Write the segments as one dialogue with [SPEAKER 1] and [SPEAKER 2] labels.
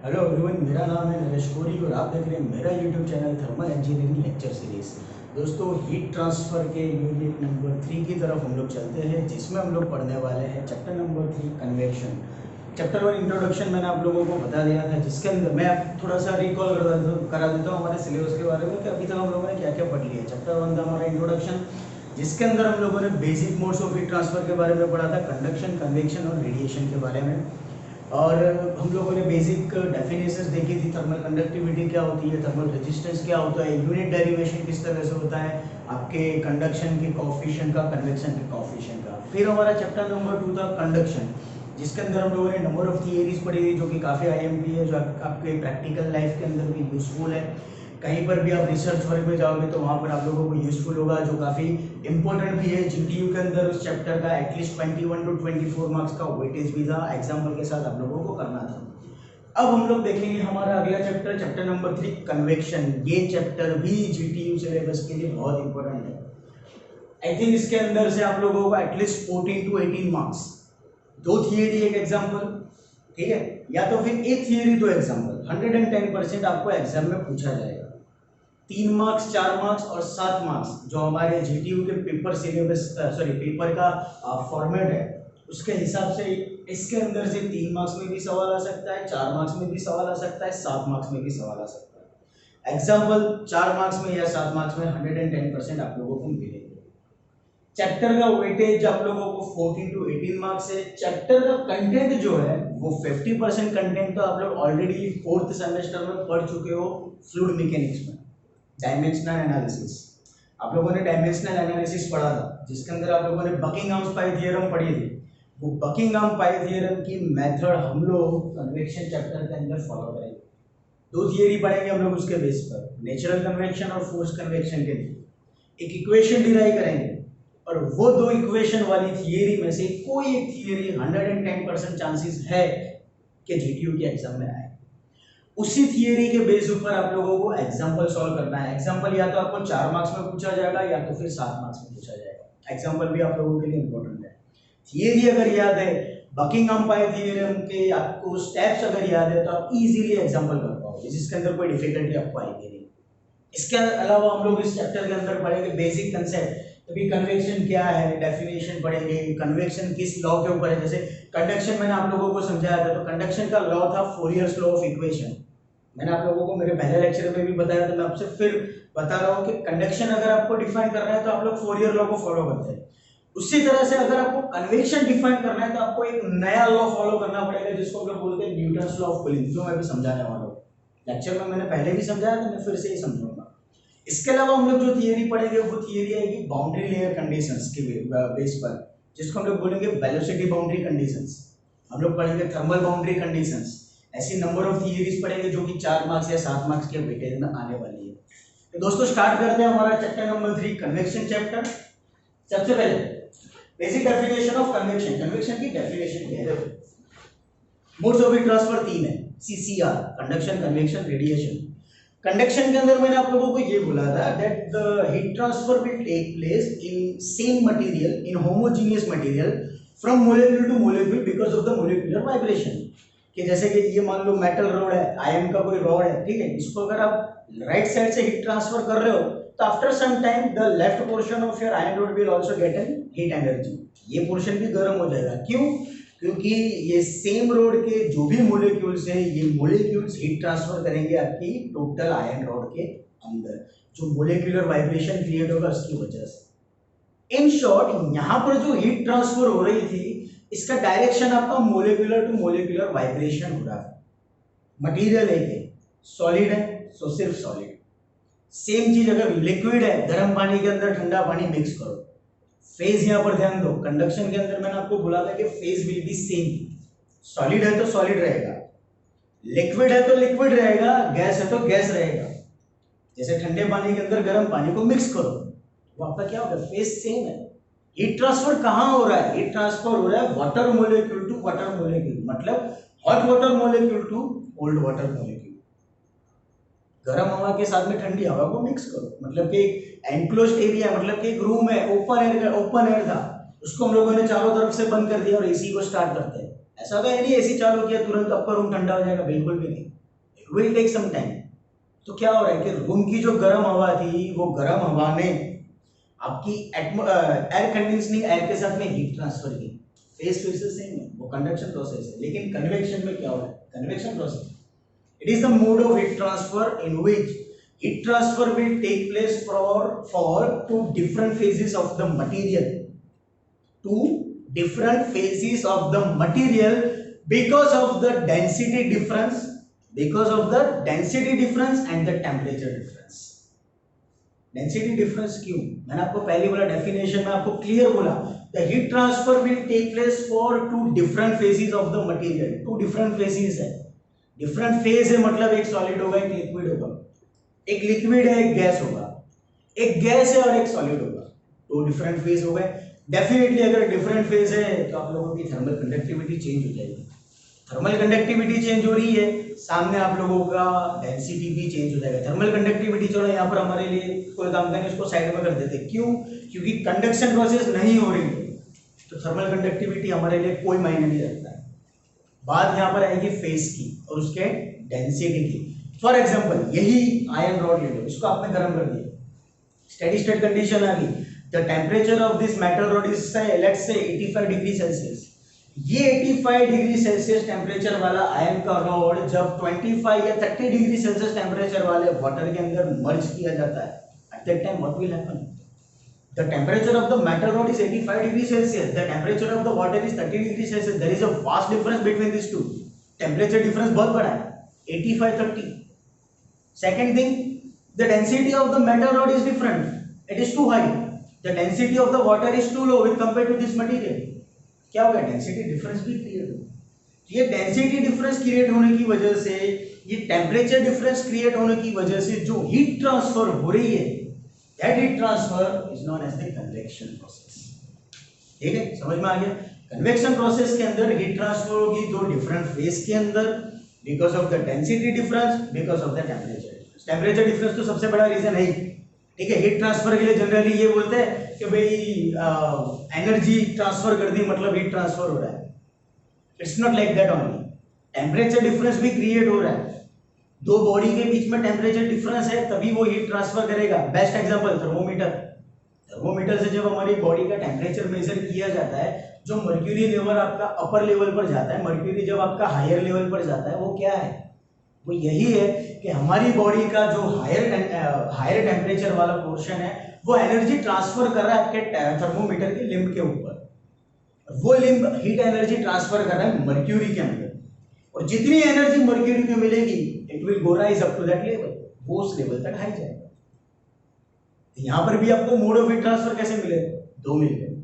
[SPEAKER 1] Hello everyone, मेरा नाम है नरेश कोरी और आप देख रहे हैं मेरा YouTube channel thermal engineering lecture series. दोस्तों, हीट ट्रांसफ़र के यूनिट नंबर 3 की तरफ हम लोग चलते हैं, जिसमें हम लोग पढ़ने वाले हैं chapter number 3 convection. Chapter 1 introduction मैंने आप लोगों को बता दिया था, जिसके अंदर मैं थोड़ा सा रिकॉल करा देता हूँ हमारे सिलेबस के बारे में कि अभी तक हम लोगों ने क्या क्या पढ़ लिया। चैप्टर 1 था हमारा इंट्रोडक्शन, जिसके अंदर हम लोगों ने basic modes of heat transfer के बारे में पढ़ा था, कंडक्शन, कन्वेक्शन और रेडिएशन के बारे में। और हम लोगों ने बेसिक डेफिनेशंस देखी थी, थर्मल कंडक्टिविटी क्या होती है, थर्मल रेजिस्टेंस क्या होता है, यूनिट डेरिवेशन किस तरह से होता है आपके कंडक्शन के कोएफिशिएंट का, कन्वेक्शन के कोएफिशिएंट का। फिर हमारा चैप्टर नंबर 2 था कंडक्शन, जिसके अंदर हम लोगों ने नंबर ऑफ थियरीज पढ़ी थी, जो कि काफ़ी आईएमपी है, जो आपके प्रैक्टिकल लाइफ के अंदर भी यूजफुल है। कहीं पर भी आप रिसर्च वर्क में जाओगे तो वहाँ पर आप लोगों को यूजफुल होगा, जो काफ़ी इंपॉर्टेंट भी है। जीटीयू के अंदर उस चैप्टर का एटलीस्ट 21 to 24 मार्क्स का वेटेज भी था, एग्जाम्पल के साथ आप लोगों को करना था। अब हम लोग देखेंगे हमारा अगला चैप्टर, चैप्टर नंबर 3 कन्वेक्शन। ये चैप्टर भी जीटीयू सिलेबस के लिए बहुत इंपॉर्टेंट है। आई थिंक इसके अंदर से आप लोगों को एटलीस्ट 14 to 18 मार्क्स, 2 थियरी एक एग्जाम्पल, ठीक है, या तो फिर एक थियरी 2 एग्जाम्पल, 110% आपको एग्जाम में पूछा जाएगा। 3 मार्क्स, 4 मार्क्स और 7 मार्क्स जो हमारे जीटीयू के पेपर सिलेबस पेपर का फॉर्मेट है, उसके हिसाब से इसके अंदर से 3 मार्क्स में भी सवाल आ सकता है, 4 मार्क्स में भी सवाल आ सकता है, 7 मार्क्स में भी सवाल आ सकता है। एग्जाम्पल 4 मार्क्स में या 7 मार्क्स में 110% आप लोगों को मिलेंगे। चैप्टर का वेटेज आप लोगों को 14 to 18 मार्क्स है। चैप्टर का कंटेंट जो है वो 50% कंटेंट तो आप लोग ऑलरेडी 4th सेमेस्टर में पढ़ चुके हो, फ्लूइड मैकेनिक्स में डायमेंशनल एनालिसिस। आप लोगों ने डायमेंशनल एनालिसिस पढ़ा था, जिसके अंदर आप लोगों ने बकिंगहाम पाई थ्योरम पढ़ी थी। वो बकिंगहाम पाई थ्योरम की मेथड हम लोग कन्वेक्शन चैप्टर के अंदर फॉलो करेंगे। 2 थियरी पढ़ेंगे हम लोग उसके बेस पर, नेचुरल कन्वेक्शन और फोर्स कन्वेक्शन के लिए। एक इक्वेशन डिराइव करेंगे और वो 2 इक्वेशन वाली थियरी में से कोई एक थियरी 110% चांसेस है कि जीटीयू के एग्जाम में आए। उसी थियरी के बेस ऊपर आप लोगों को एग्जाम्पल सॉल्व करना है। एग्जाम्पल या तो आपको 4 मार्क्स में पूछा जाएगा या तो फिर 7 मार्क्स में पूछा जाएगा। एग्जाम्पल भी आप लोगों के लिए इंपॉर्टेंट है। थियरी अगर याद है, बकिंगहाम पाई थ्योरम के आपको स्टेप्स अगर याद है, तो आप इजीली एग्जाम्पल कर पाओगे, जिसके अंदर कोई डिफिकल्टी आपको आएगी नहीं। इसके अलावा हम लोग इस चैप्टर के अंदर पढ़ेंगे बेसिक कंसेप्ट, तभी कन्वेक्शन क्या है, डेफिनेशन पढ़ेंगे, कन्वेक्शन किस लॉ के ऊपर है। जैसे कंडक्शन मैंने आप लोगों को समझाया था, तो कंडक्शन का लॉ था फोरियर्स लॉ ऑफ इक्वेशन। मैंने आप लोगों को मेरे पहले लेक्चर में भी बताया था, मैं आपसे फिर बता रहा हूँ कि कंडक्शन अगर आपको डिफाइन करना है तो आप लोग फोरियर लॉ को फॉलो करते हैं। उसी तरह से अगर आपको कन्वेक्शन डिफाइन करना है तो आपको एक नया लॉ फॉलो करना पड़ेगा, जिसको हम लोग बोलते हैं न्यूटन्स लॉ ऑफ कूलिंग, जो मैं भी समझाने वाला हूँ। लेक्चर में मैंने पहले भी समझाया था, मैं फिर से ही समझाऊंगा। इसके अलावा हम लोग जो थियरी पढ़ेंगे वो थियरी आएगी बाउंड्री लेयर कंडीशंस के बेस पर, जिसको हम लोग बोलेंगे वेलोसिटी बाउंड्री कंडीशंस। हम लोग पढ़ेंगे थर्मल बाउंड्री कंडीशंस। ऐसी नंबर ऑफ थियरीज पढ़ेंगे जो कि 4 मार्क्स या 7 मार्क्स के वेटेज में आने वाली है। तो दोस्तों, स्टार्ट करते हैं हमारा चैप्टर नंबर 3 कन्वेक्शन चैप्टर। सबसे पहले basic definition of convection. Convection की डेफिनेशन क्या है? मोड्स ऑफ हीट ट्रांसफर 3 है, CCR, conduction, convection, radiation. Conduction के अंदर मैंने आप लोगों को ये बोला था that the heat transfer will take place in same material, in homogeneous material from molecule to molecule because of the molecular vibration. कि जैसे कि ये मान लो मेटल रॉड है, आयरन का कोई रॉड है, ठीक है, इसको अगर आप राइट साइड से हीट ट्रांसफर कर रहे हो तो after some time the left portion of your iron rod will also get an heat energy. ये पोर्शन भी गर्म हो जाएगा। क्यों? क्योंकि ये सेम रोड के जो भी मोलेक्यूल्स हैं, ये मोलेक्यूल्स हीट ट्रांसफर करेंगे आपकी टोटल आयरन रॉड के अंदर, जो मोलेकुलर वाइब्रेशन क्रिएट होगा उसकी वजह से। इन शॉर्ट, यहाँ पर जो हीट ट्रांसफर हो रही थी, इसका डायरेक्शन आपका मोलेकुलर टू मोलेकुलर वाइब्रेशन हो रहा है। मटेरियल एक है, सॉलिड है, सो सिर्फ सॉलिड। सेम चीज अगर लिक्विड है, गर्म पानी के अंदर ठंडा पानी मिक्स करो। फेज यहां पर ध्यान दो, कंडक्शन के अंदर मैंने आपको बोला था कि phase will be same. Solid है तो सॉलिड रहेगा, लिक्विड है तो लिक्विड रहेगा, गैस है तो गैस रहेगा। जैसे ठंडे पानी के अंदर गर्म पानी को मिक्स करो, वो आपका क्या होगा? फेज सेम है। हीट ट्रांसफर कहां हो रहा है? हीट ट्रांसफर हो रहा है water molecule to water molecule, मतलब hot water molecule to cold water molecule. गर्म हवा के साथ में ठंडी हवा को मिक्स करो, मतलब कि एक एनक्लोज्ड एरिया, मतलब कि एक रूम है, ओपन एयर था, उसको हम लोगों ने चारों तरफ से बंद कर दिया और एसी को स्टार्ट करते हैं, ऐसा होगा नहीं एसी चालू किया तुरंत आपका रूम ठंडा हो जाएगा, बिल्कुल भी नहीं, it will take some time. तो क्या हो रहा है कि रूम की जो गर्म हवा थी वो गर्म हवा ने आपकी एयर कंडीशनिंग एयर के साथ में हीट ट्रांसफर की। फेस फिर से सेम है, वो कंडक्शन प्रोसेस है, लेकिन कन्वेक्शन में क्या हो रहा है, convection process it is the mode of heat transfer in which heat transfer will take place for two different phases of the material, two different phases of the material because of the density difference, and the temperature difference। Density difference क्यों, मैंने आपको पहले बोला definition में आपको clear बोला, the heat transfer will take place for two different phases of the material. Two different phases है, different phase है मतलब एक सॉलिड होगा एक लिक्विड होगा, एक लिक्विड है एक गैस होगा, एक गैस है और एक सॉलिड होगा, दो डिफरेंट फेज हो गए। डेफिनेटली अगर डिफरेंट फेज है तो आप लोगों की थर्मल कंडक्टिविटी चेंज हो जाएगी, थर्मल कंडक्टिविटी चेंज हो रही है, सामने आप लोगों का डेंसिटी भी चेंज हो जाएगा। थर्मल कंडक्टिविटी चलो यहाँ पर हमारे लिए कोई काम करने उसको साइड में कर देते, क्यों, क्योंकि कंडक्शन प्रोसेस नहीं हो रही है तो थर्मल कंडक्टिविटी हमारे लिए कोई मायने नहीं रखता है। बात यहाँ पर आएगी फेस की और उसके डेंसिटी की। फॉर एग्जाम्पल यही आयरन रॉड ले लो, इसको आपने गर्म कर दिया, स्टेडी स्टेट कंडीशन आ गई, the temperature of this metal rod is let's say 85 degree Celsius. ये 85 डिग्री सेल्सियस टेम्परेचर वाला आयरन का रॉड जब 25 या 30 डिग्री सेल्सियस टेम्परेचर वाले वाटर के अंदर मर्ज किया जाता है, at that time what will happen, the temperature of the metal rod is 85 degree Celsius, the temperature of the water is 30 degree Celsius, there is a vast difference between this two, temperature difference बहुत बड़ा है, 85-30। Second thing, the density of the metal rod is different, it is too high, the density of the water is too low with compared to this material। क्या होगा, density difference भी create होगा। ये density difference create होने की वजह से, ये टेम्परेचर डिफरेंस क्रिएट होने की वजह से जो हीट ट्रांसफर हो रही है, that heat transfer is known as the convection process. ठीक है, समझ में आ गया। कन्वेक्शन प्रोसेस के अंदर हीट ट्रांसफर होगी दो डिफरेंट फेज के अंदर, because of the density difference, because of the temperature. Temperature difference तो सबसे बड़ा रीजन है, ठीक है। हीट ट्रांसफर के लिए जनरली ये बोलते हैं कि भाई एनर्जी ट्रांसफर कर दी मतलब हीट ट्रांसफर हो रहा है, it's not like that only, temperature difference भी क्रिएट हो रहा है, दो बॉडी के बीच में टेम्परेचर डिफरेंस है तभी वो हीट ट्रांसफर करेगा। बेस्ट एग्जांपल थर्मोमीटर, थर्मोमीटर से जब हमारी बॉडी का टेम्परेचर मेजर किया जाता है, जो मर्क्यूरी लेवल आपका अपर लेवल पर जाता है, मर्क्यूरी जब आपका हायर लेवल पर जाता है, वो क्या है, वो यही है कि हमारी बॉडी का जो हायर टेम्परेचर वाला पोर्शन है वो एनर्जी ट्रांसफर कर रहा है आपके थर्मोमीटर के लिम्ब के ऊपर, वो लिम्ब हीट एनर्जी ट्रांसफर कर रहा है मर्क्यूरी के अंदर, और जितनी एनर्जी मर्क्यूरी को मिलेगी it will go rise up to that level, वो उस लेवल तक हाई जाएगा। यहां पर भी आपको मोड ऑफ हीट ट्रांसफर कैसे मिले, दो मिल गए,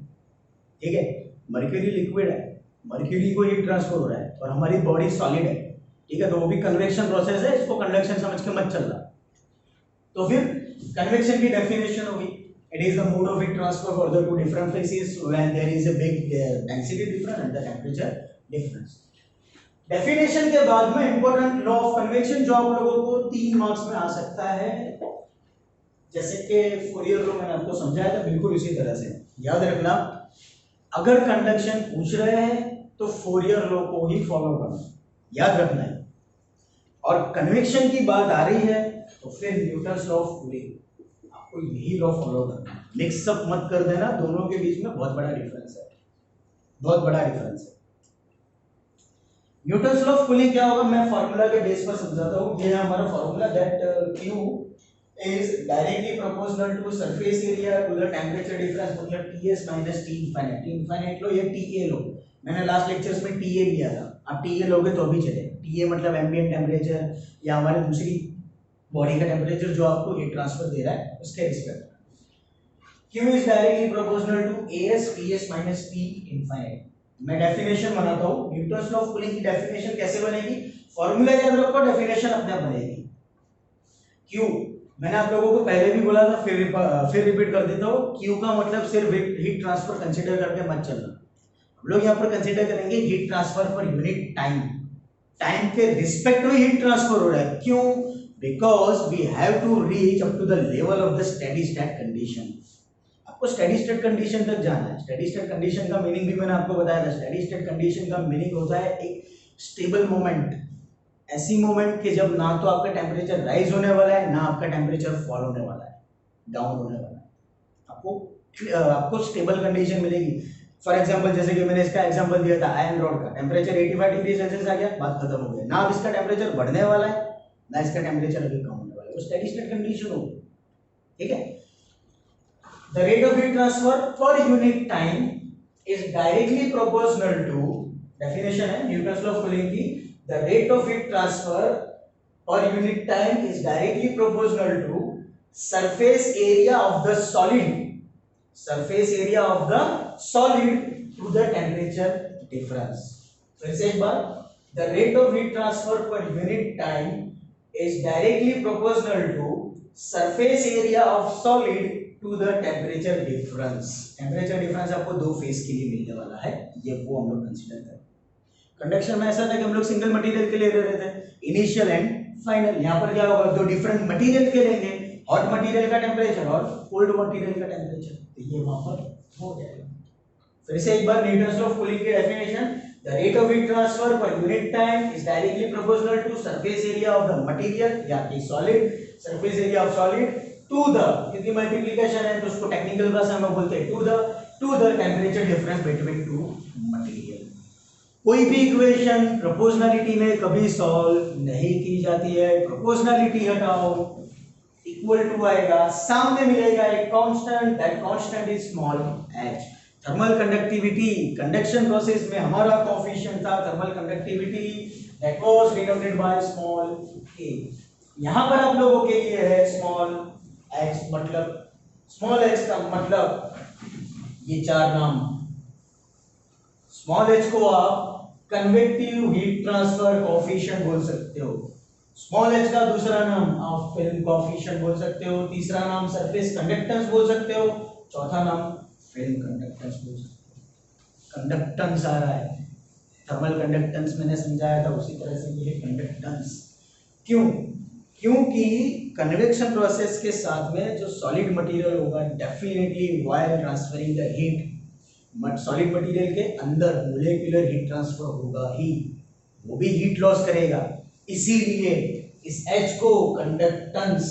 [SPEAKER 1] ठीक है। मर्क्यूरी लिक्विड है, मर्क्यूरी को हीट ट्रांसफर हो रहा है, और हमारी बॉडी सॉलिड है, ठीक है, तो वो भी कन्वेक्शन प्रोसेस है, इसको कंडक्शन समझ के मत चलना। तो फिर कन्वेक्शन की डेफिनेशन होगी, it is the mode of heat transfer for the two different phases when there is a big density difference and the temperature difference. Definition के बाद में इंपॉर्टेंट लॉ ऑफ कन्वेक्शन जो आप लोगों को 3 मार्क्स में आ सकता है, जैसे कि फूरियर लॉ मैंने आपको समझाया था, बिल्कुल इसी तरह से याद रखना। अगर कंडक्शन पूछ रहे हैं तो फूरियर लॉ को ही फॉलो करना, याद रखना है। और कन्वेक्शन की बात आ रही है तो फिर न्यूटन्स लॉ ऑफ कूलिंग, आपको यही लॉ फॉलो करना है, मिक्स अप मत कर देना, दोनों के बीच में बहुत बड़ा डिफरेंस है, बहुत बड़ा डिफरेंस है। न्यूटन्स लॉ ऑफ कूलिंग क्या होगा, मैं फार्मूला के बेस पर समझाता हूँ। ये है हमारा formula, that Q is directly proportional to surface area to the temperature difference, मतलब Ts minus T infinite, T infinite लो या TA लो, मैंने लास्ट लेक्चर्स में TA लिया था, आप TA लोगे तो भी चले। TA मतलब एम्बिएंट टेम्परेचर या हमारे दूसरी बॉडी का टेम्परेचर जो आपको हीट ट्रांसफर दे रहा है उसके रिस्पेक्ट में। Q is directly proportional to AS Ts minus T infinite। मैं डेफिनेशन बनाता हूँ, न्यूटन्स लॉ ऑफ कूलिंग की डेफिनेशन कैसे बनेगी, फॉर्मूला याद रखो, डेफिनेशन अपने आप बनेगी। Q मैंने आप लोगों को पहले भी बोला था, फिर रिपीट कर देता हूँ, Q का मतलब सिर्फ हीट ट्रांसफर कंसीडर करके मत चलना, हम लोग यहाँ पर कंसीडर करेंगे heat transfer per unit time, time के रिस्पेक्ट में हीट ट्रांसफर हो रहा है। क्यों, because we have to reach up to the level of the steady state condition. आपको स्टेडी स्टेट कंडीशन तक जाना है। स्टेडी स्टेट कंडीशन का मीनिंग भी मैंने आपको बताया था। स्टेडी स्टेट कंडीशन का मीनिंग होता है एक स्टेबल मोमेंट, ऐसी मोमेंट कि जब ना तो आपका टेम्परेचर राइज होने वाला है, ना आपका टेम्परेचर फॉल होने वाला है, डाउन होने वाला है। आपको स्टेबल कंडीशन मिलेगी। फॉर एग्जांपल जैसे कि मैंने इसका एग्जांपल दिया था आयरन रॉड का, टेम्परेचर 85 डिग्री सेल्सियस आ गया, बात खत्म हो गई। ना अब इसका टेम्परेचर बढ़ने वाला है, ना इसका टेम्परेचर अभी कम होने वाला है, वो स्टेडी स्टेट कंडीशन होगी। ठीक है। The rate of heat transfer per unit time is directly proportional to, definition है न्यूटन्स लॉ ऑफ कूलिंग की, the rate of heat transfer per unit time is directly proportional to surface area of the solid, surface area of the solid to the temperature difference। फिर से एक बार, the rate of heat transfer per unit time is directly proportional to surface area of solid to the temperature difference। temperature difference आपको दो phase के लिए मिलने वाला है, ये वो हम लोग कंसीडर करें। कंडक्शन में ऐसा था कि हम लोग सिंगल मटेरियल के लिए ले रहे थे, इनिशियल एंड फाइनल। यहाँ पर क्या होगा, दो डिफरेंट मटेरियल के लेंगे, हॉट मटेरियल का टेम्परेचर और कोल्ड मटेरियल का टेम्परेचर, तो ये वहां पर हो जाएगा। फिर से एक बार न्यूटन्स लॉ ऑफ कूलिंग की definition, the rate of heat transfer per unit time is directly proportional to surface area of the material या कि solid, surface area of solid to the, क्योंकि मल्टीप्लिकेशन है तो उसको टेक्निकल भाषा में बोलते हैं to the temperature difference between two material. कोई भी इक्वेशन प्रोपोर्शनलिटी में कभी सॉल्व नहीं की जाती है, प्रोपोर्शनलिटी हटाओ, इक्वल टू आएगा, सामने मिलेगा एक constant, that constant is small h। Thermal conductivity, conduction process में हमारा कोएफिशिएंट था thermal conductivity, that was denoted by small a। यहां पर आप लोगों के लिए है स्मॉल h, मतलब स्मॉल h का मतलब ये चार नाम। स्मॉल h को आप कन्वेक्टिव हीट ट्रांसफर कोएफिशिएंट बोल सकते हो, स्मॉल h का दूसरा नाम आप फिल्म कोएफिशिएंट बोल सकते हो, तीसरा नाम सरफेस कंडक्टेंस बोल सकते हो, चौथा नाम फिल्म कंडक्टेंस बोल सकते हो। कंडक्टेंस आ रहा है, थर्मल कंडक्टेंस मैंने समझाया था, उसी तरह से ये कंडक्टेंस। क्यों? क्योंकि कन्वेक्शन प्रोसेस के साथ में जो सॉलिड मटेरियल होगा definitely while transferring the heat, but solid material के अंदर मोलेकुलर हीट ट्रांसफर होगा ही, वो भी हीट लॉस करेगा, इसीलिए इस H को कंडक्टेंस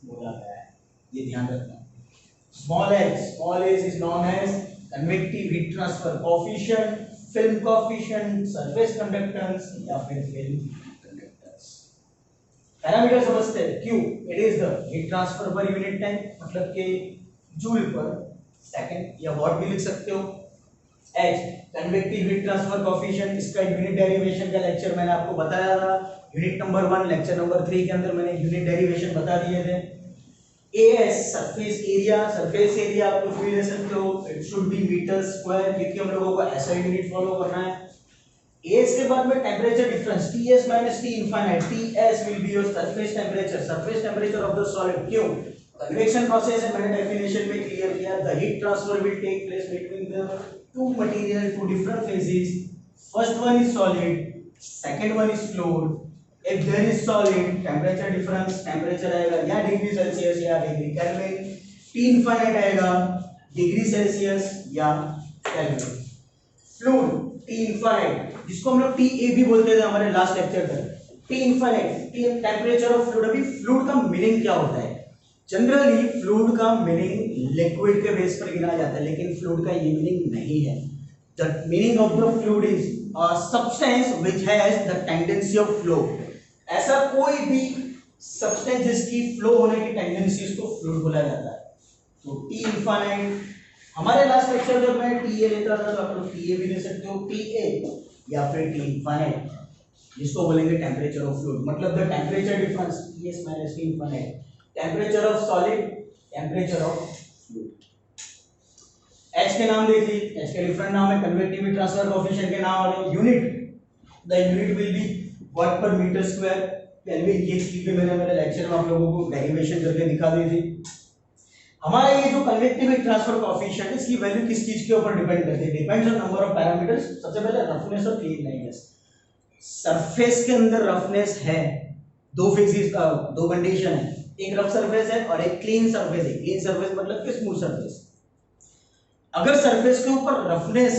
[SPEAKER 1] बोला गया है, ये ध्यान रखना। Small h is known as convective heat transfer coefficient, film coefficient, surface conductance या फिर फिल्म कंडक्टेंस। पैरामीटर समझते हैं, Q it is the heat transfer per unit time, मतलब कि जूल पर सेकंड या वॉट भी लिख सकते हो। H convective heat transfer coefficient, इसका यूनिट डेरिवेशन का लेक्चर मैंने आपको बताया था, यूनिट नंबर 1 लेक्चर नंबर 3 के अंदर मैंने यूनिट डेरिवेशन बता दिए थे। AS सरफेस एरिया आप कुछ भी ले सकते हो, it should be metre square, क्योंकि हम लोगों को ऐसा यूनिट फॉलो करना है। AS के बाद में temperature difference Ts - T infinite, Ts will be your surface temperature of the solid. क्यों? कन्वेक्शन प्रोसेस है, मैंने डेफिनेशन में क्लियर किया, the heat transfer will take place between the two material, two different phases, first one is solid, second one is fluid. If there is solid, temperature difference, temperature आएगा या degree Celsius या degree Kelvin, T infinite आएगा degree Celsius या kelvin. Fluid T infinite, जिसको हम लोग TA भी बोलते थे हमारे लास्ट लेक्चर में, T infinite, temperature of fluid. अभी फ्लूइड का मीनिंग क्या होता है? जनरली फ्लूइड का मीनिंग लिक्विड के बेस पर गिना जाता है, लेकिन फ्लूइड का ये मीनिंग नहीं है। The meaning of the fluid is a substance which has the tendency of flow। ऐसा कोई भी सब्सटेंस जिसकी फ्लो होने की टेंडेंसी, उसको फ्लूइड बोला जाता है। तो T इनफाइनाइट, हमारे लास्ट लेक्चर जब मैं TA लेता था तो आप लोग TA भी ले सकते हो, TA या फिर T इनफाइनाइट, जिसको बोलेंगे टेम्परेचर ऑफ फ्लूइड, मतलब the temperature difference Ts - T infinite, temperature of solid, temperature of fluid. H के नाम देख ली, H के डिफरेंट नाम है, कन्वेक्टिव हीट ट्रांसफर कोएफिशिएंट के नाम और unit, the unit will be watt per metre square kelvin. ये चीज भी मैंने मेरे लेक्चर में आप लोगों को डेरिवेशन करके दिखा दी थी। हमारा ये जो कन्वेक्टिव हीट ट्रांसफर कोएफिशिएंट है, इसकी वैल्यू किस चीज के ऊपर डिपेंड करती है? Depends on number of parameters. सबसे पहले रफनेस और क्लीननेस। सरफेस के अंदर रफनेस है, दो फेजेस का दो कंडीशन है, एक रफ सरफेस है और एक क्लीन सरफेस है। क्लीन सरफेस मतलब कि स्मूथ सरफेस। अगर सरफेस के ऊपर रफनेस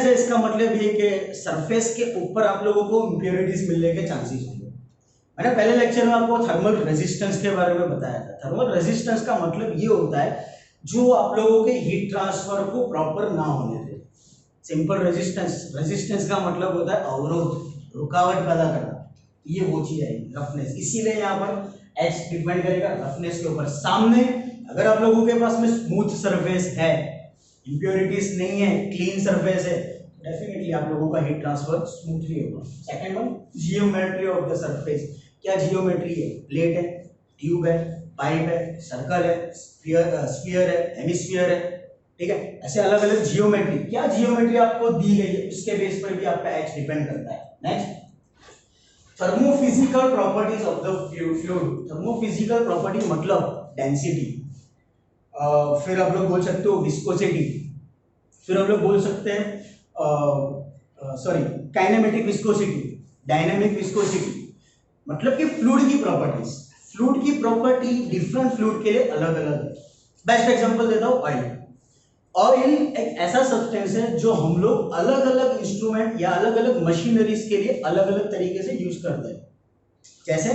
[SPEAKER 1] है इसका मतलब ये कि सरफेस के ऊपर आप लोगों को इंप्योरिटीज मिलने के चांसेस होंगे। मैंने पहले लेक्चर में आपको थर्मल रेजिस्टेंस के बारे में बताया था। थर्मल रेजिस्टेंस का मतलब ये होता है जो आप लोगों के हीट ट्रांसफर को प्रॉपर ना होने दे। सिंपल रेजिस्टेंस का मतलब होता है अवरोध, रुकावट पैदा करना। ये वो चीज है रफनेस, इसीलिए यहाँ पर एच डिपेंड करेगा रफनेस के ऊपर। सामने अगर आप लोगों के पास में स्मूथ सरफेस है, इंप्योरिटीज नहीं है, क्लीन सरफेस है, डेफिनेटली आप लोगों का हीट ट्रांसफर स्मूथली होगा। Second one, geometry of the surface. क्या जियोमेट्री है? प्लेट है, ट्यूब है, पाइप है, सर्कल है, स्फीयर है, हेमिस्फीयर है, ठीक है, ऐसे अलग अलग जियोमेट्री। क्या जियोमेट्री आपको दी गई है उसके बेस पर भी आपका एच डिपेंड करता है। Next, thermophysical properties of the fluid. Thermophysical property मतलब डेंसिटी, फिर आप लोग बोल सकते हो विस्कोसिटी, फिर हम लोग बोल सकते हैं काइनेमेटिक विस्कोसिटी, डायनामिक विस्कोसिटी, मतलब कि फ्लूइड की प्रॉपर्टीज। फ्लूइड की प्रॉपर्टी डिफरेंट फ्लूइड के लिए अलग अलग है। बेस्ट एग्जांपल देता हूं, ऑयल। ऑयल एक ऐसा सब्सटेंस है जो हम लोग अलग अलग इंस्ट्रूमेंट या अलग अलग मशीनरीज के लिए अलग अलग तरीके से यूज करते हैं। जैसे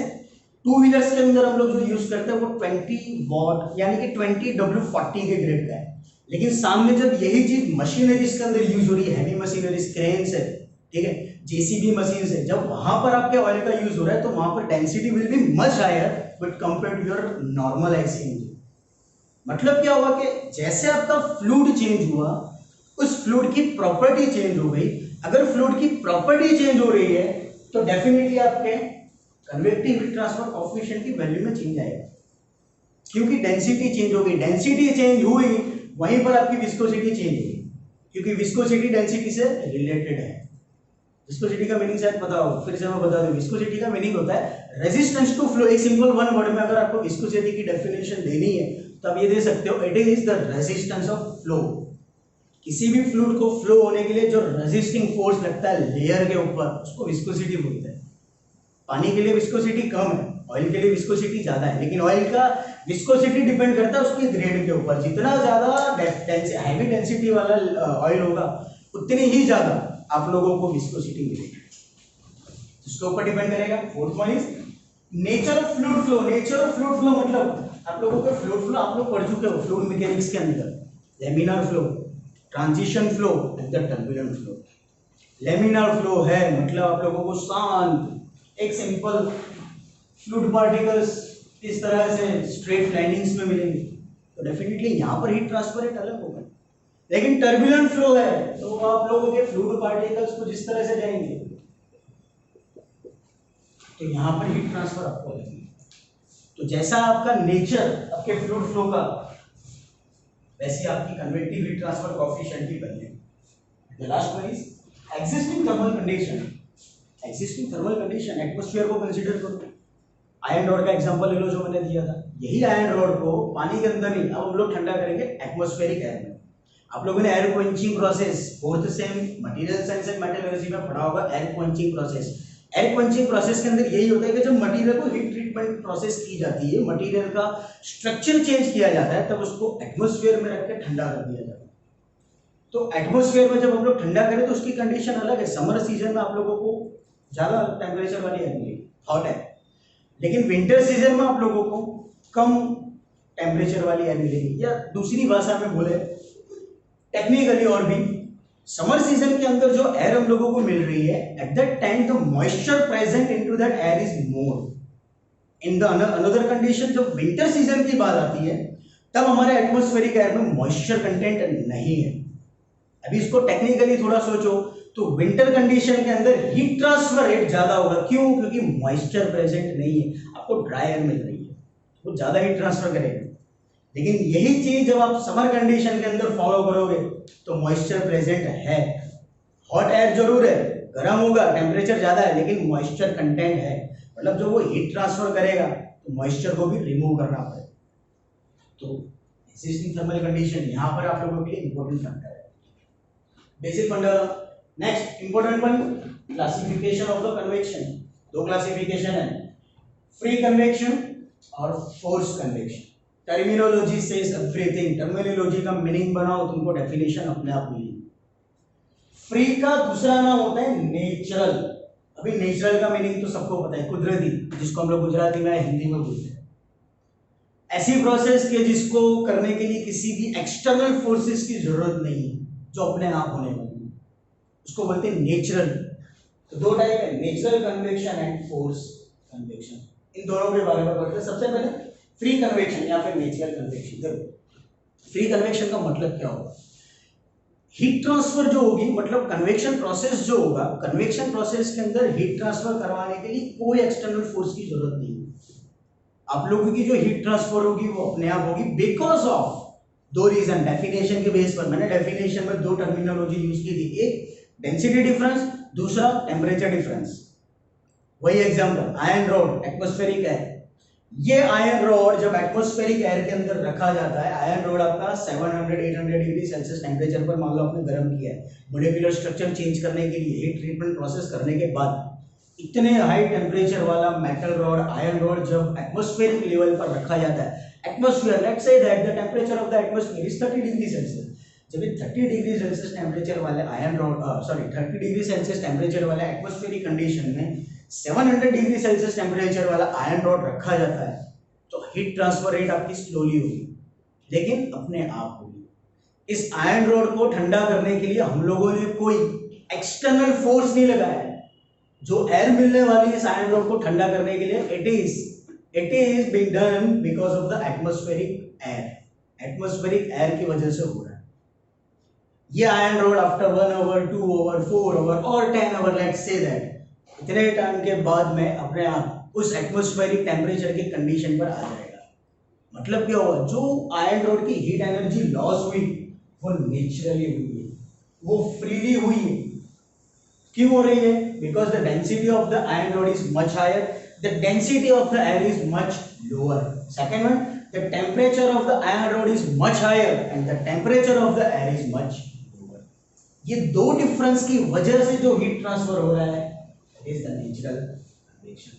[SPEAKER 1] टू व्हीलर्स के अंदर हम लोग जो यूज करते हैं वो 20 वॉट यानी कि 20W40 के ग्रेड का है। लेकिन सामने जब यही चीज मशीनरीज के अंदर यूज हो रही है, हैवी मशीनरीज, क्रेन्स है, ठीक है, जेसीबी मशीन है, जब वहां पर आपके ऑयल का यूज हो रहा है तो वहां पर density will be much higher but compare to your normal IC engine. मतलब क्या हुआ कि जैसे आपका फ्लूइड चेंज हुआ उस फ्लूइड की प्रॉपर्टी चेंज हो गई। अगर फ्लूइड की प्रॉपर्टी चेंज हो रही है तो डेफिनेटली आपके कन्वेक्टिव हीट ट्रांसफर कोएफिशिएंट की वैल्यू में चेंज आएगा, क्योंकि डेंसिटी चेंज हो गई। डेंसिटी चेंज हुई वहीं पर आपकी विस्कोसिटी चेंज हुई, क्योंकि विस्कोसिटी डेंसिटी से रिलेटेड है। विस्कोसिटी का मीनिंग शायद पता हो, फिर से मैं बता दूं। विस्कोसिटी का मीनिंग होता है रेजिस्टेंस टू फ्लो। एक सिंपल वन वर्ड में अगर आपको विस्कोसिटी की डेफिनेशन देनी है तो आप ये दे सकते हो, it is the resistance of flow. किसी भी फ्लूइड को फ्लो होने के लिए जो रेजिस्टिंग फोर्स लगता है लेयर के ऊपर, उसको विस्कोसिटी बोलते हैं। पानी के लिए विस्कोसिटी कम है, ऑयल के लिए विस्कोसिटी ज्यादा है, लेकिन ऑयल का विस्कोसिटी डिपेंड करता है उसके ग्रेड के ऊपर। जितना ज्यादा हैवी डेंसिटी वाला ऑयल होगा उतनी ही ज्यादा आप लोगों को विस्कोसिटी मिलेगी, इसके ऊपर डिपेंड करेगा। Fourth one is nature of fluid flow. Nature of fluid flow मतलब आप लोगों को फ्लूइड फ्लो आप लोग पढ़ चुके हो फ्लूइड मैकेनिक्स के अंदर, laminar flow, transition flow and the turbulent flow. Laminar flow है मतलब आप लोगों को शांत एक सिंपल फ्लूइड पार्टिकल्स इस तरह से स्ट्रेट लाइनिंग्स में मिलेंगे, तो डेफिनेटली यहां पर हीट ट्रांसफर रेट अलग होगा। लेकिन टर्बुलेंट फ्लो है तो आप लोगों के फ्लूइड पार्टिकल्स को जिस तरह से जाएंगे तो यहां पर हीट ट्रांसफर आपको लगेगा। तो जैसा आपका नेचर आपके फ्लूइड फ्लो का, वैसे आपकी कन्वेक्टिव हीट ट्रांसफर कोएफिशिएंट भी बदलेगा। The last one is existing thermal condition. Existing thermal condition, atmosphere को कंसीडर करो। आयरन रॉड का एग्जांपल ले लो जो मैंने दिया था। यही आयरन रॉड को पानी के अंदर नहीं, अब हम लोग ठंडा करेंगे एटमॉस्फेरिक एयर में। आप लोगों ने air quenching process fourth same material science and metallurgy में पढ़ा होगा। Air quenching process, air quenching process के अंदर यही होता है कि जब मटेरियल को हीट ट्रीटमेंट प्रोसेस की जाती है, मटेरियल का स्ट्रक्चर चेंज किया जाता है, तब उसको एटमॉस्फेयर में रख के ठंडा कर दिया जाता है। तो एटमॉस्फेयर में जब हम लोग ठंडा करें तो उसकी कंडीशन अलग है। समर सीजन में आप लोगों को ज्यादा टेम्परेचर वाली एयर मिलेगी, हॉट है, लेकिन विंटर सीजन में आप लोगों को कम टेम्परेचर वाली एयर मिलेगी। या दूसरी भाषा में बोले टेक्निकली और भी, समर सीजन के अंदर जो एयर हम लोगों को मिल रही है, at that time the moisture present into that air is more. In the another condition जब विंटर सीजन की बात आती है तब हमारे एटमॉस्फेरिक एयर में मॉइस्चर कंटेंट नहीं है। अभी इसको टेक्निकली थोड़ा सोचो तो विंटर कंडीशन के अंदर हीट ट्रांसफर रेट ज्यादा होगा। क्यों? क्योंकि मॉइस्चर प्रेजेंट नहीं है, आपको ड्राई एयर मिल रही है, वो ज्यादा हीट ट्रांसफर करेगा। लेकिन यही चीज जब आप समर कंडीशन के अंदर फॉलो करोगे तो मॉइस्चर प्रेजेंट है, हॉट एयर जरूर है, गर्म होगा, टेम्परेचर ज्यादा है, लेकिन मॉइस्चर कंटेंट है। मतलब जो वो हीट ट्रांसफर करेगा तो मॉइस्चर को भी रिमूव करना पड़ेगा। तो एक्जिस्टिंग थर्मल कंडीशन यहाँ पर आप लोगों के लिए इंपॉर्टेंट फैक्टर है, basic fundamental. Next important one, classification of the convection. दो क्लासिफिकेशन है, फ्री कन्वेक्शन और force convection. Terminology says everything, terminology का मीनिंग बनाओ, तुमको डेफिनेशन अपने आप मिलेगी। फ्री का दूसरा नाम होता है नेचुरल। अभी नेचुरल का मीनिंग तो सबको पता है, कुदरती, जिसको हम लोग गुजराती में हिंदी में बोलते हैं। ऐसी प्रोसेस के जिसको करने के लिए किसी भी एक्सटर्नल फोर्सेस की जरूरत नहीं है, जो अपने आप होने वाली है, उसको बोलते हैं नेचुरल। तो दो टाइप है, natural convection and force convection. इन दोनों के बारे में पढ़ते हैं। सबसे पहले फ्री कन्वेक्शन या फिर नेचुरल कन्वेक्शन। देखो फ्री कन्वेक्शन का मतलब क्या होगा? हीट ट्रांसफर जो होगी, मतलब कन्वेक्शन प्रोसेस जो होगा, कन्वेक्शन प्रोसेस के अंदर हीट ट्रांसफर करवाने के लिए कोई एक्सटर्नल फोर्स की जरूरत नहीं है। आप लोगों की जो हीट ट्रांसफर होगी वो अपने आप होगी बिकॉज ऑफ दो रीजन। डेफिनेशन के बेस पर मैंने डेफिनेशन में दो टर्मिनोलॉजी यूज की थी, एक डेंसिटी डिफरेंस, दूसरा टेम्परेचर डिफरेंस। वही example, iron rod, atmospheric air. ये आयरन रॉड जब एटमॉस्फेरिक एयर के अंदर रखा जाता है, आयरन रॉड आपका 700-800 डिग्री सेल्सियस टेम्परेचर पर मान लो आपने गर्म किया है, मॉलिक्यूलर स्ट्रक्चर चेंज करने के लिए हीट ट्रीटमेंट प्रोसेस करने के बाद इतने हाई टेम्परेचर वाला मेटल रॉड, आयरन रॉड जब एटमॉस्फेरिक लेवल पर रखा जाता है, atmosphere, let's say that the temperature of the atmosphere is 30 degree Celsius. जब ये 30 डिग्री सेल्सियस टेम्परेचर वाले iron rod 30 degree Celsius temperature वाले एटमॉस्फेरिक कंडीशन में 700 डिग्री सेल्सियस टेम्परेचर वाला आयरन रॉड रखा जाता है, तो हीट ट्रांसफर रेट आपकी स्लोली होगी, लेकिन अपने आप होगी। इस आयरन रॉड को ठंडा करने के लिए हम लोगों ने कोई एक्सटर्नल फोर्स नहीं लगाया है। जो एयर मिलने वाली है इस आयरन रॉड को ठंडा करने के लिए, it is being done because of the atmospheric air. Atmospheric air की वजह से हो रहा है। ये iron rod after 1 hour, 2 hour, 4 hour और 10 आवर, लेट्स से दैट, इतने टाइम के बाद में अपने आप उस एटमॉस्फेरिक टेम्परेचर के कंडीशन पर आ जाएगा। मतलब क्या हुआ? जो आयरन रॉड की हीट एनर्जी लॉस हुई वो नेचुरली हुई है, वो फ्रीली हुई है। क्यों हो रही है? Because the density of the iron rod is much higher, the density of the air is much lower. Second one, the temperature of the iron rod is much higher and the temperature of the air is much lower. ये दो difference की वजह से जो heat transfer हो रहा है is the natural convection.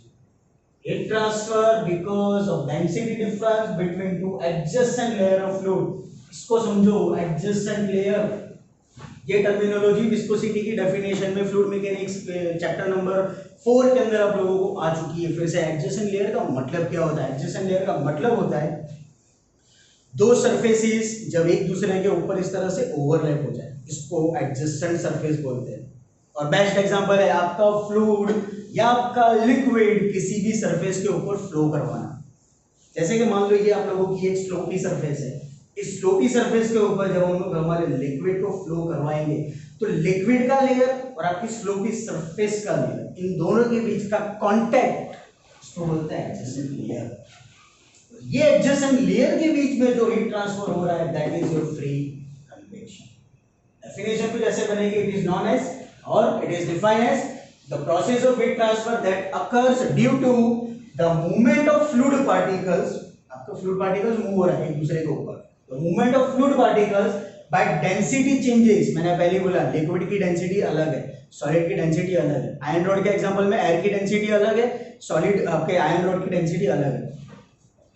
[SPEAKER 1] Heat transfer because of density difference between two adjacent layer of fluid. इसको समझो, adjacent layer, ये टर्मिनोलॉजी विस्कोसिटी की डेफिनेशन में फ्लूइड मैकेनिक्स चैप्टर नंबर 4 के अंदर आप लोगों को आ चुकी है। फिर से एडजेसेंट लेयर का मतलब क्या होता है? एडजेसेंट लेयर का मतलब होता है दो सरफेसेस जब एक दूसरे के ऊपर इस तरह से ओवरलैप हो जाए, इसको एडजेसेंट सरफेस बोलते हैं। और बेस्ट एग्जांपल है आपका फ्लूइड या आपका लिक्विड किसी भी सरफेस के ऊपर फ्लो करवाना। जैसे कि मान लो ये आप लोगों की एक स्लोपी सरफेस है, इस स्लोपी सरफेस के ऊपर जब हम लोग हमारे लिक्विड को फ्लो करवाएंगे तो लिक्विड का लेयर और आपकी स्लोपी सरफेस का लेयर, इन दोनों के बीच का कांटेक्ट इसको बोलते हैं एडजेसेंट लेयर। ये एडजेसेंट लेयर के बीच में जो हीट ट्रांसफर हो रहा है that is your free convection. Definition कुछ ऐसे बनेगी, it is known as or it is defined as the process of heat transfer that occurs due to the movement of fluid particles। आपका fluid particles move हो रहा है एक दूसरे के ऊपर, the movement of fluid particles by density changes। मैंने पहले बोला लिक्विड की डेंसिटी अलग है, सॉलिड की डेंसिटी अलग है। आयरन रॉड के एग्जांपल में एयर की डेंसिटी अलग है, सॉलिड आपके आयरन रॉड की डेंसिटी अलग है।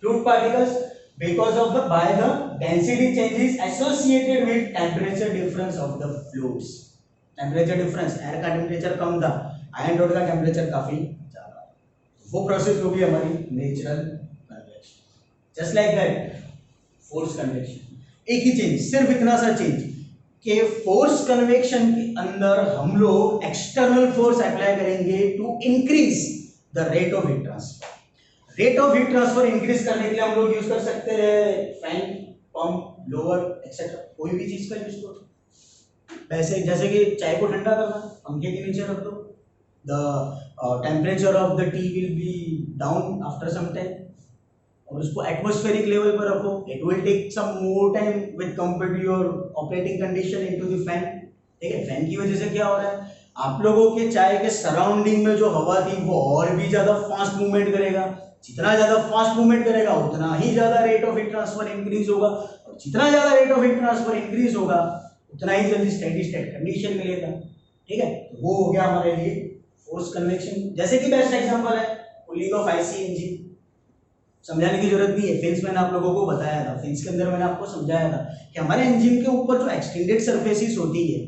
[SPEAKER 1] fluid particles because of the by the density changes associated with temperature difference of the fluids। Temperature difference, air का टेम्परेचर कम था, आयरन रॉड का टेम्परेचर काफी ज्यादा, वो प्रोसेस होगी हमारी natural convection. Just like that force convection. एक ही change, सिर्फ इतना सा चेंज कि फोर्स कन्वेक्शन के अंदर हम लोग एक्सटर्नल फोर्स अप्लाई करेंगे to increase the rate of heat transfer. Rate of heat transfer increase करने के लिए हम लोग यूज कर सकते हैं फैन, पंप, ब्लोअर एक्सेट्रा, कोई भी चीज का यूज करो। वैसे जैसे कि चाय को ठंडा करना, पंखे के नीचे रख दो, the temperature of the tea will be down after some time, और उसको एटमॉस्फेरिक लेवल पर रखो, it will take some more time with compare to your operating condition into the fan. ठीक है, फैन की वजह से क्या हो रहा है, आप लोगों के चाय के सराउंडिंग में जो हवा थी वो और भी ज्यादा फास्ट मूवमेंट करेगा। जितना ज्यादा फास्ट मूवमेंट करेगा उतना ही ज्यादा rate of heat transfer increase होगा, और जितना ज्यादा rate of heat transfer increase होगा उतना ही जल्दी स्टेडी स्टेट कंडीशन मिलेगा। ठीक है, तो वो हो गया हमारे लिए फोर्स कन्वेक्शन। जैसे कि बेस्ट एग्जांपल है कूलिंग ऑफ आईसी इंजन। समझाने की जरूरत नहीं है। फिन्स मैंने आप लोगों को बताया था, फिन्स के अंदर मैंने आपको समझाया था कि हमारे इंजन के ऊपर जो एक्सटेंडेड सरफेसिस होती है,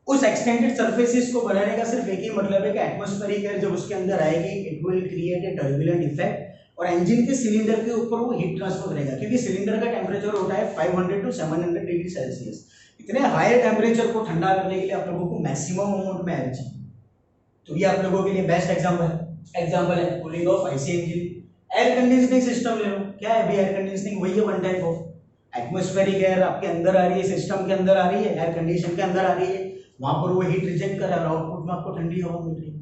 [SPEAKER 1] उस एक्सटेंडेड सरफेसिस को बनाने का सिर्फ एक ही मतलब है कि एटमॉस्फेरिक एयर जब उसके अंदर आएगी it will create a turbulent effect और इंजन के सिलेंडर के ऊपर वो हीट ट्रांसफर करेगा, क्योंकि सिलेंडर का टेम्परेचर होता है 500 to 700 डिग्री सेल्सियस। इतने हाई टेम्परेचर को ठंडा करने के लिए आप लोगों को मैक्सिमम अमाउंट में एयर चाहिए। तो ये आप लोगों के लिए बेस्ट एग्जांपल है cooling of IC engine. Air conditioning system ले लो, क्या है भाई एयर कंडीशनिंग? वही है one type of atmospheric air आपके अंदर आ रही है, सिस्टम के अंदर आ रही है, एयर कंडीशन के अंदर आ रही है, वहां पर वो हीट रिजेक्ट कर रहा है और आउटपुट में आपको ठंडी हवा मिल रही है।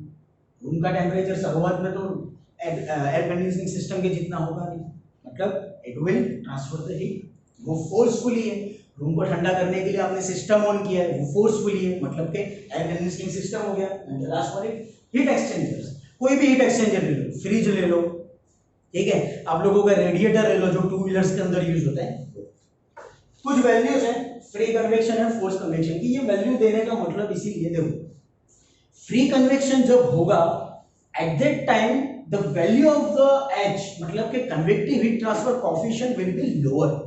[SPEAKER 1] रूम का टेम्परेचर शुरुआत में तो एयर कंडीशनिंग सिस्टम के जितना होगा नहीं, मतलब it will transfer the heat, वो फोर्सफुली है। रूम को ठंडा करने के लिए आपने सिस्टम ऑन किया है, वो फोर्सफुली है, मतलब कि एयर कंडीशनिंग सिस्टम हो गया। And last one heat exchangers, कोई भी हीट एक्सचेंजर ले लो, फ्रिज ले लो, ठीक है, आप लोगों का रेडिएटर ले लो जो टू व्हीलर्स के अंदर यूज होता है। कुछ वैल्यूज हैं free convection and force convection की। ये वैल्यू देने का मतलब इसीलिए, देखो फ्री कन्वेक्शन जब होगा at that time the value of the h, मतलब कि convective heat transfer coefficient will be lower.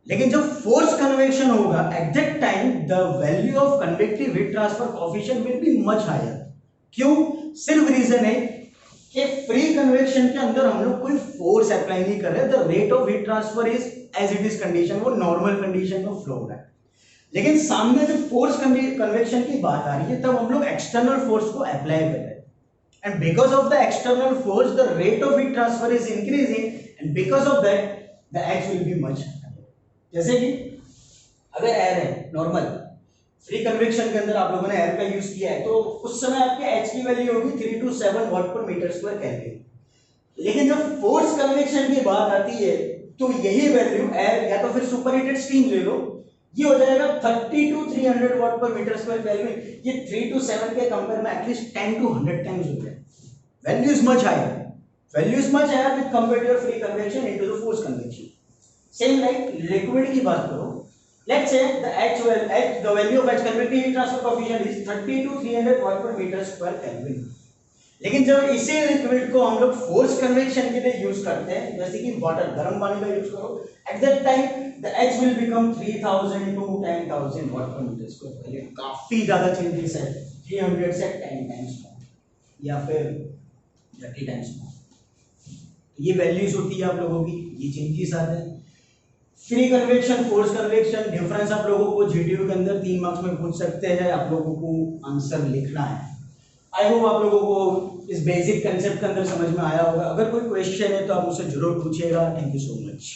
[SPEAKER 1] लेकिन जब फोर्स कन्वेक्शन होगा at that time the value of convective heat transfer coefficient will be much higher. क्यों? सिर्फ reason है कि free convection के अंदर हम लोग कोई फोर्स अप्लाई नहीं कर रहे, the rate of heat transfer is as it is condition, वो नॉर्मल कंडीशन में फ्लो हो रहा है। लेकिन सामने जब फोर्स कन्वेक्शन की बात आ रही है तब हम लोग एक्सटर्नल फोर्स को अप्लाई कर रहे हैं, and because of the external force the rate of heat transfer is increasing and because of that the H will be much. जैसे कि अगर एयर है नॉर्मल, फ्री कन्वेक्शन के अंदर आप लोगों ने एयर का यूज किया है, तो उस समय आपके एच की वैल्यू होगी 3 to 7 watt per metre square kelvin. लेकिन जब फोर्स कन्वेक्शन की बात आती है तो यही वैल्यू एयर या तो फिर सुपरहीटेड स्टीम ले लो, ये हो जाएगा 30 to 300 watt per metre square kelvin. ये 3 to 7 के कंपेयर में एटलीस्ट 10 to 100 टाइम्स हो जाए। Value is much higher with compare to free convection into the force convection. Same like liquid की बात करो, let's say the value of H convective heat transfer coefficient is 30 to 300 watt per meter square Kelvin। लेकिन जब इसी liquid को हम लोग force convection के लिए यूज करते हैं, जैसे कि वाटर, गर्म पानी का यूज करो, eight that time the H will become 3000 to 10000 watt per meter square Kelvin। काफी ज्यादा चेंजेस है, 300 से 10 टाइम्स या फिर 30 टाइम्स। ये वैल्यूज होती है आप लोगों की, ये चेंजेस आते हैं। Free convection, force convection, difference आप लोगों को जीडीयू के अंदर 3 मार्क्स में पूछ सकते हैं, आप लोगों को आंसर लिखना है। आई होप आप लोगों को इस बेसिक कंसेप्ट के अंदर समझ में आया होगा। अगर कोई क्वेश्चन है तो आप मुझसे जरूर पूछिएगा। Thank you so much.